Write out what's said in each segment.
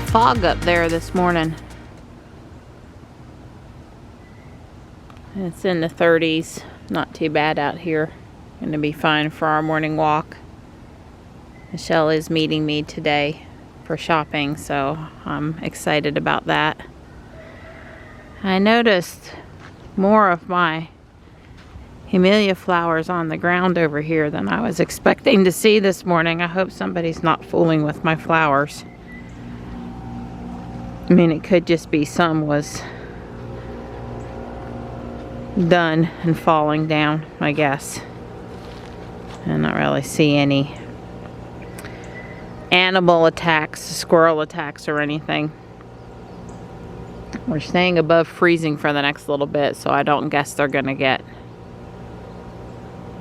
fog up there this morning. It's in the 30s. Not too bad out here. Going to be fine for our morning walk. Michelle is meeting me today for shopping, so I'm excited about that. I noticed more of my Camellia flowers on the ground over here than I was expecting to see this morning. I hope somebody's not fooling with my flowers. I mean, it could just be some was done and falling down, I guess. I don't really see any animal attacks, squirrel attacks or anything. We're staying above freezing for the next little bit, so I don't guess they're gonna get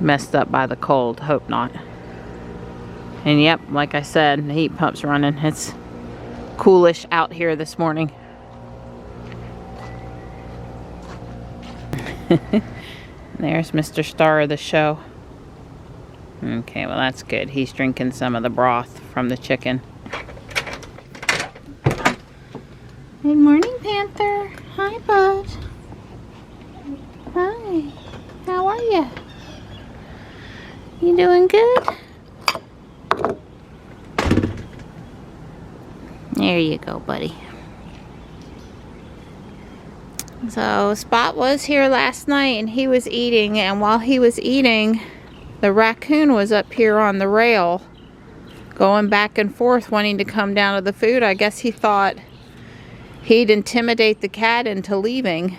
messed up by the cold. Hope not. And yep, like I said, the heat pump's running. It's coolish out here this morning. There's Mr. Star of the show. Okay, well that's good. He's drinking some of the broth from the chicken. Good morning, Panther. Hi, bud. Hi. How are you? You doing good? There you go, buddy. So Spot was here last night and he was eating, and while he was eating, the raccoon was up here on the rail going back and forth wanting to come down to the food. I guess he thought he'd intimidate the cat into leaving,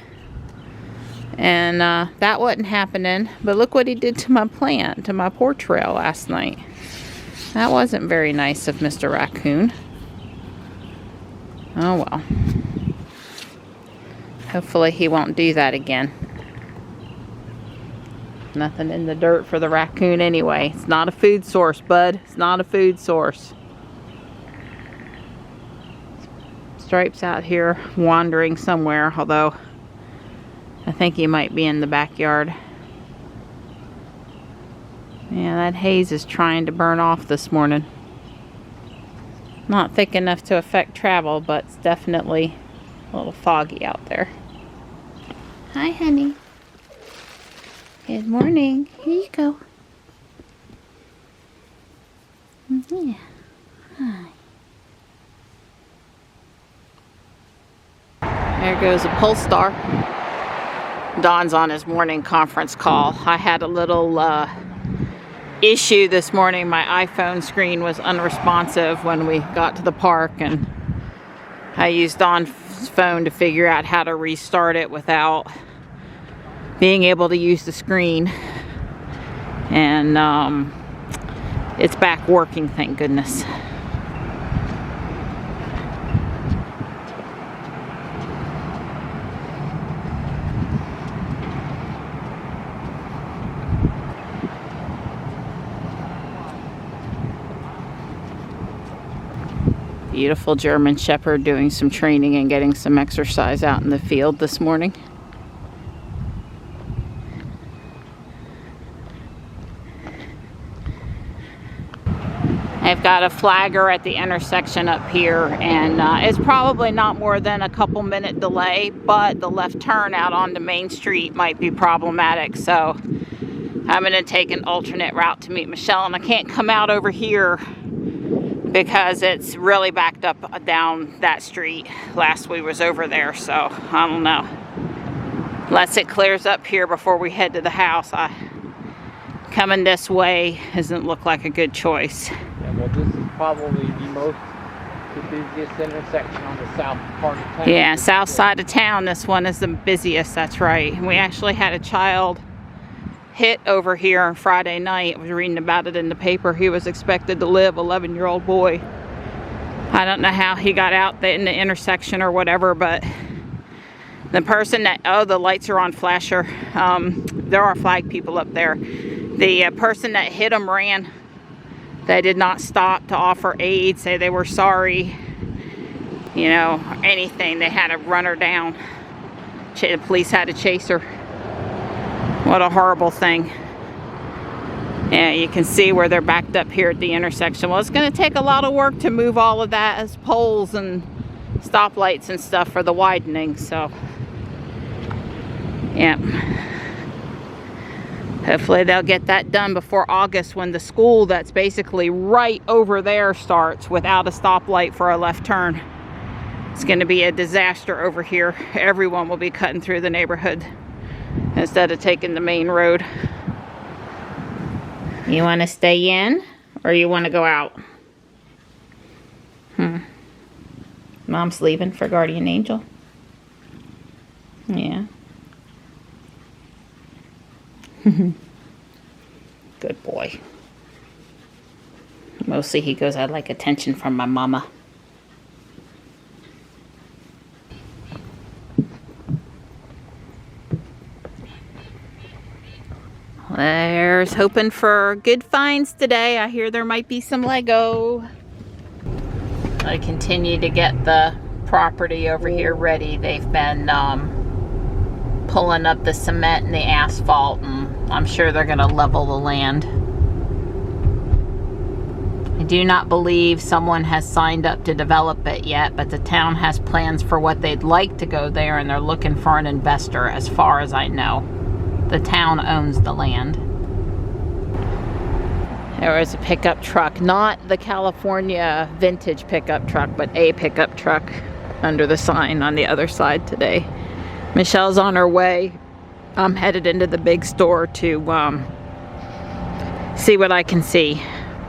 and that wasn't happening. But look what he did to my plant, to my porch rail last night. That wasn't very nice of Mr. Raccoon. Oh well. Hopefully he won't do that again. Nothing in the dirt for the raccoon anyway. It's not a food source, bud. It's not a food source. Stripe's out here wandering somewhere, although I think he might be in the backyard. Yeah, that haze is trying to burn off this morning. Not thick enough to affect travel, but it's definitely a little foggy out there. Hi, honey. Good morning. Here you go. Yeah. Hi. There goes a Polestar. Don's on his morning conference call. I had a little issue this morning. My iPhone screen was unresponsive when we got to the park, and I used Don's phone to figure out how to restart it without being able to use the screen. And it's back working, thank goodness. Beautiful German Shepherd doing some training and getting some exercise out in the field this morning. I've got a flagger at the intersection up here, and it's probably not more than a couple minute delay, but the left turn out onto Main Street might be problematic, so I'm going to take an alternate route to meet Michelle, and I can't come out over here because it's really backed up down that street. Last we was over there, so I don't know. Unless it clears up here before we head to the house, coming this way doesn't look like a good choice. Yeah, well, this is probably the busiest intersection on the south part of town. Yeah, south side of town, this one is the busiest, that's right. We actually had a child hit over here on Friday night. I was reading about it in the paper. He was expected to live, 11-year-old boy. I don't know how he got out in the intersection or whatever, but the person that, oh, the lights are on flasher. There are flag people up there. The person that hit him ran. They did not stop to offer aid, say they were sorry, you know, anything. They had to run her down. The police had to chase her. What a horrible thing. Yeah, you can see where they're backed up here at the intersection. Well, it's going to take a lot of work to move all of that as poles and stoplights and stuff for the widening, so yeah. Hopefully they'll get that done before August, when the school that's basically right over there starts without a stoplight for a left turn. It's going to be a disaster over here. Everyone will be cutting through the neighborhood instead of taking the main road. You want to stay in or you want to go out? Mom's leaving for Guardian Angel. Yeah. Good boy. Mostly he goes, I like attention from my mama. There's hoping for good finds today. I hear there might be some Lego. I continue to get the property over here ready. They've been pulling up the cement and the asphalt, and I'm sure they're going to level the land. I do not believe someone has signed up to develop it yet, but the town has plans for what they'd like to go there, and they're looking for an investor, as far as I know. The town owns the land. There was a pickup truck, not the California vintage pickup truck, but a pickup truck under the sign on the other side today. Michelle's on her way. I'm headed into the big store to see what I can see.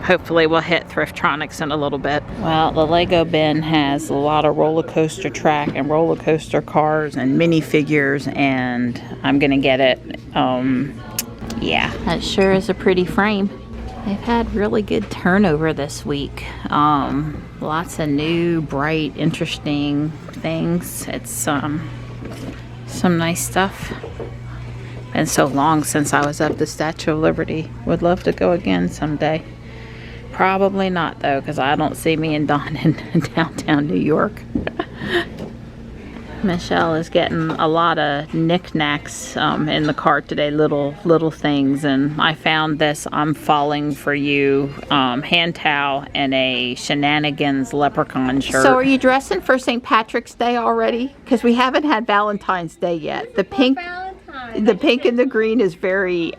Hopefully we'll hit Thriftronics in a little bit. Well, the Lego bin has a lot of roller coaster track and roller coaster cars and minifigures, and I'm gonna get it. Yeah, that sure is a pretty frame. They've had really good turnover this week. Lots of new, bright, interesting things. It's some nice stuff. Been so long since I was up the Statue of Liberty. Would love to go again someday. Probably not though, because I don't see me and Don in downtown New York. Michelle is getting a lot of knickknacks in the cart today, little things, and I found this I'm Falling For You hand towel and a Shenanigans leprechaun shirt. So are you dressing for St. Patrick's Day already? Because we haven't had Valentine's Day yet. The pink and the green is very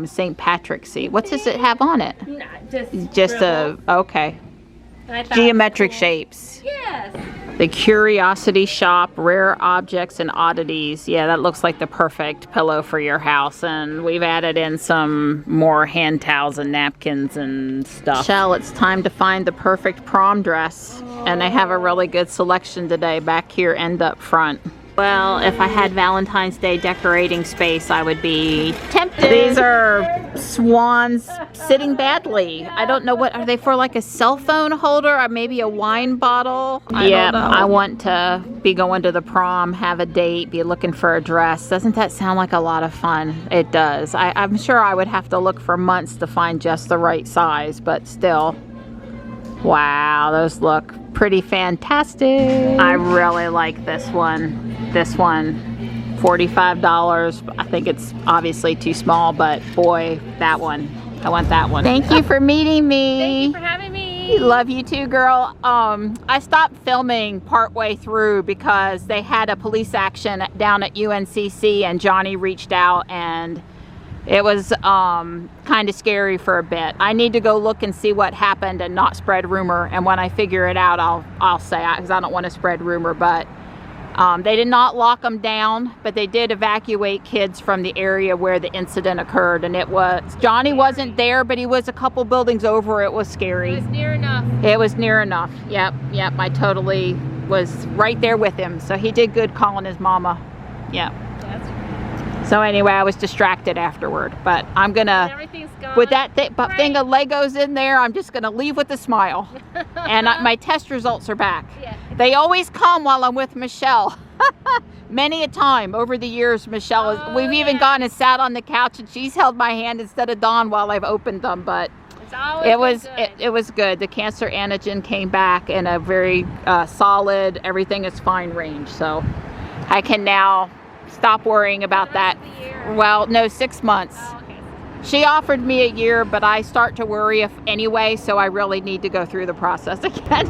St. Patrick's-y. What does it have on it? No, just okay. Geometric shapes. Yes. The Curiosity Shop, Rare Objects and Oddities. Yeah, that looks like the perfect pillow for your house. And we've added in some more hand towels and napkins and stuff. Michelle, it's time to find the perfect prom dress. And they have a really good selection today back here and up front. Well, if I had Valentine's Day decorating space, I would be tempted. These are swans sitting badly. I don't know, what are they for, like a cell phone holder or maybe a wine bottle? Yeah, I want to be going to the prom, have a date, be looking for a dress. Doesn't that sound like a lot of fun? It does. I'm sure I would have to look for months to find just the right size, but still. Wow, those look pretty fantastic. I really like this one. This one, $45. I think it's obviously too small, but boy, that one. I want that one. Thank you for meeting me. Thank you for having me. Love you too, girl. I stopped filming partway through because they had a police action down at UNCC, and Johnny reached out, and it was kind of scary for a bit. I need to go look and see what happened and not spread rumor. And when I figure it out, I'll say it, because I don't want to spread rumor. But they did not lock them down, but they did evacuate kids from the area where the incident occurred. And Johnny wasn't there, but he was a couple buildings over. It was scary. It was near enough. It was near enough. Yep. I totally was right there with him. So he did good calling his mama. Yep. So anyway, I was distracted afterward, but I'm gonna, with that thing of Legos in there, I'm just gonna leave with a smile. And my test results are back. Yeah. They always come while I'm with Michelle. Many a time over the years, Michelle, we've even gone and sat on the couch and she's held my hand instead of Dawn while I've opened them, but it was good. The cancer antigen came back in a very solid, everything is fine range. So I can now stop worrying about that. Well, no, 6 months. Oh, okay. She offered me a year, but I start to worry anyway, so I really need to go through the process again.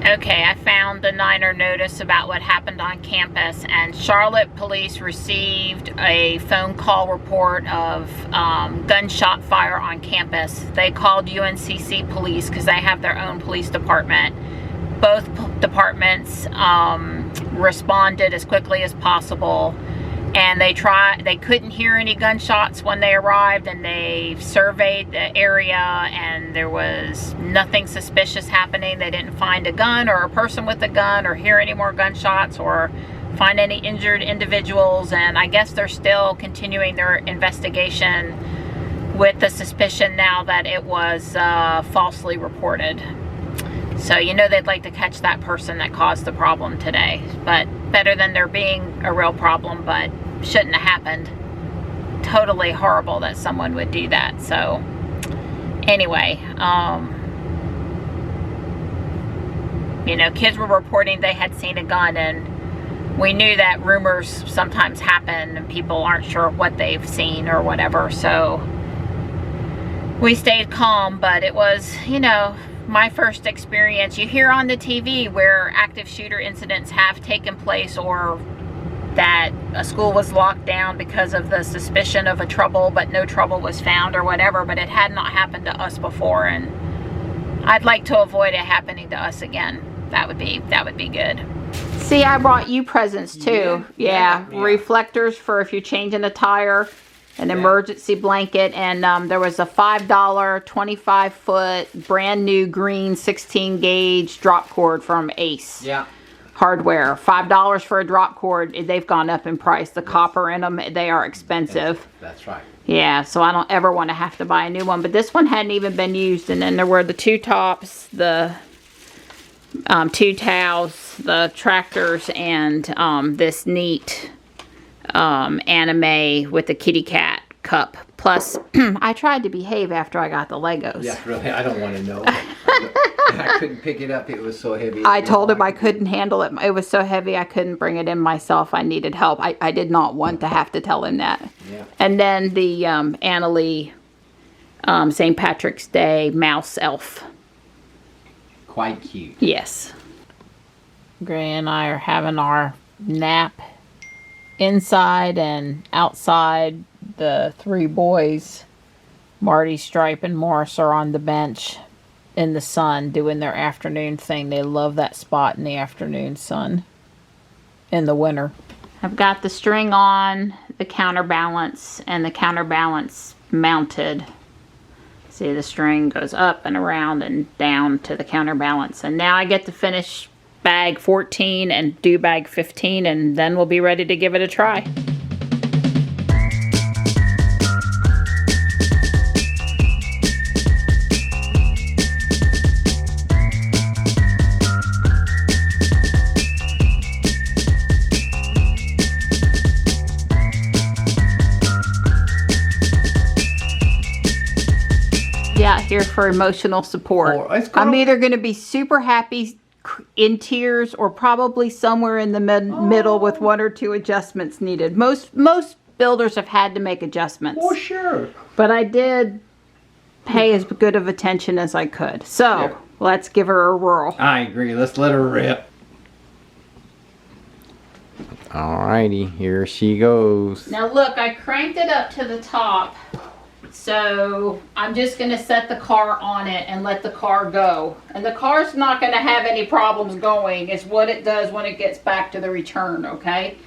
Okay, I found the Niner notice about what happened on campus, and Charlotte police received a phone call report of gunshot fire on campus. They called UNCC police because they have their own police department. Both departments responded as quickly as possible, and they couldn't hear any gunshots when they arrived, and they surveyed the area and there was nothing suspicious happening. They didn't find a gun or a person with a gun or hear any more gunshots or find any injured individuals, and I guess they're still continuing their investigation with the suspicion now that it was falsely reported. So you know they'd like to catch that person that caused the problem today, but better than there being a real problem, but shouldn't have happened. Totally horrible that someone would do that. So anyway, you know, kids were reporting they had seen a gun, and we knew that rumors sometimes happen and people aren't sure what they've seen or whatever, so we stayed calm. But it was, you know, my first experience. You hear on the TV where active shooter incidents have taken place, or that a school was locked down because of the suspicion of a trouble but no trouble was found or whatever, but it had not happened to us before, and I'd like to avoid it happening to us again. That would be good. See, I brought you presents too. Yeah. Reflectors for if you're changing a tire, an emergency blanket, and there was a $5 25-foot brand new green 16 gauge drop cord from Ace. Yeah. Hardware. $5 for a drop cord. They've gone up in price. The copper in them, they are expensive. That's right. Yeah, so I don't ever want to have to buy a new one. But this one hadn't even been used. And then there were the two tops, the two towels, the tractors, and this neat anime with the kitty cat cup. Plus, I tried to behave after I got the Legos. Yeah, really, I don't want to know. I couldn't pick it up. It was so heavy. I told him I couldn't handle it. It was so heavy I couldn't bring it in myself. I needed help. I did not want to have to tell him that. Yeah. And then the Annalee St. Patrick's Day mouse elf. Quite cute. Yes. Gray and I are having our nap inside and outside. The three boys, Marty, Stripe, and Morris, are on the bench in the sun doing their afternoon thing. They love that spot in the afternoon sun in the winter. I've got the string on, the counterbalance, and the counterbalance mounted. See, the string goes up and around and down to the counterbalance. And now I get to finish bag 14 and do bag 15, and then we'll be ready to give it a try. Out here for emotional support. I'm either going to be super happy in tears or probably somewhere in the middle with one or two adjustments needed. Most builders have had to make adjustments. Oh, sure. But I did pay as good of attention as I could. So let's give her a whirl. I agree. Let's let her rip. Alrighty, here she goes. Now look, I cranked it up to the top. So I'm just going to set the car on it and let the car go. And the car's not going to have any problems going. It's what it does when it gets back to the return, okay?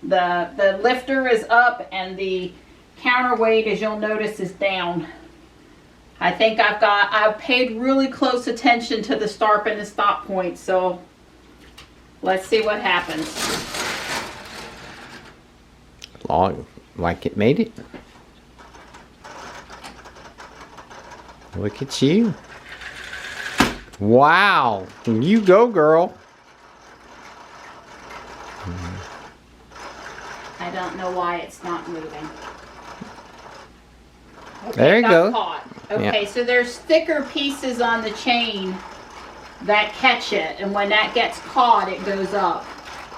The lifter is up and the counterweight, as you'll notice, is down. I think I've paid really close attention to the start and the stop point. So let's see what happens. Like it made it. Look at you. Wow. You go, girl. I don't know why it's not moving. Okay, there you go. Caught. Okay, so there's thicker pieces on the chain that catch it, and when that gets caught, it goes up.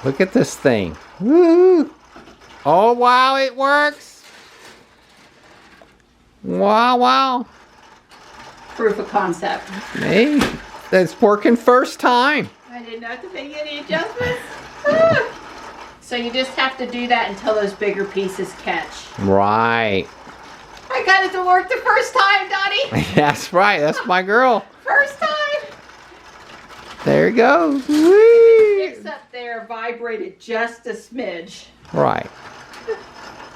Look at this thing. Woo! Oh, wow, it works. Wow, wow. Proof of concept. Hey, that's working first time. I didn't have to make any adjustments. So you just have to do that until those bigger pieces catch. Right. I got it to work the first time, Donnie. That's right. That's my girl. First time. There it goes. The Whee! sticks up there vibrated just a smidge. Right.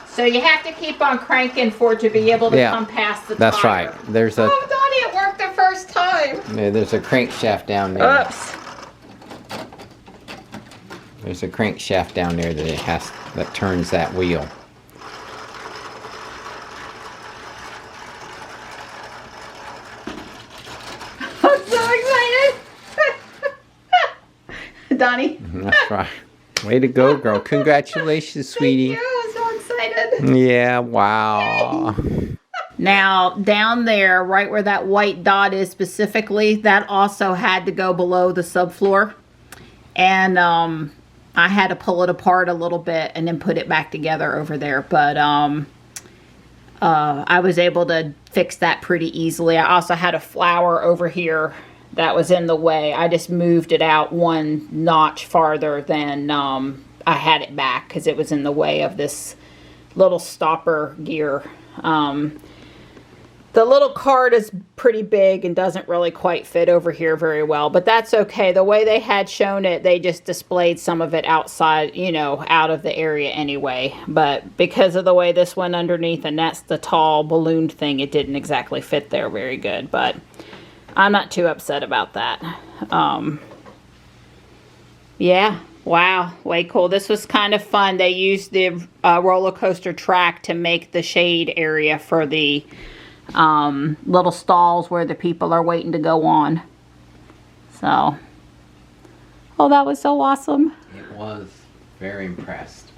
So you have to keep on cranking for it to be able to Yeah, come past the That's tire. right. There's a Oh, Donnie, it worked the first time. there's a crankshaft down there. Oops. There's a crankshaft down there that turns that wheel. I'm so excited. Donnie. That's right. Way to go, girl. Congratulations, sweetie. Thank you. I'm so excited. Yeah, wow. Now, down there, right where that white dot is specifically, that also had to go below the subfloor. And I had to pull it apart a little bit and then put it back together over there. But I was able to fix that pretty easily. I also had a flower over here that was in the way. I just moved it out one notch farther than I had it back because it was in the way of this little stopper gear. The little cart is pretty big and doesn't really quite fit over here very well, but that's okay. The way they had shown it, they just displayed some of it outside, you know, out of the area anyway. But because of the way this went underneath, and that's the tall ballooned thing, it didn't exactly fit there very good, but I'm not too upset about that. Yeah, wow, way cool. This was kind of fun. They used the roller coaster track to make the shade area for the little stalls where the people are waiting to go on. So, oh, that was so awesome. It was very impressed.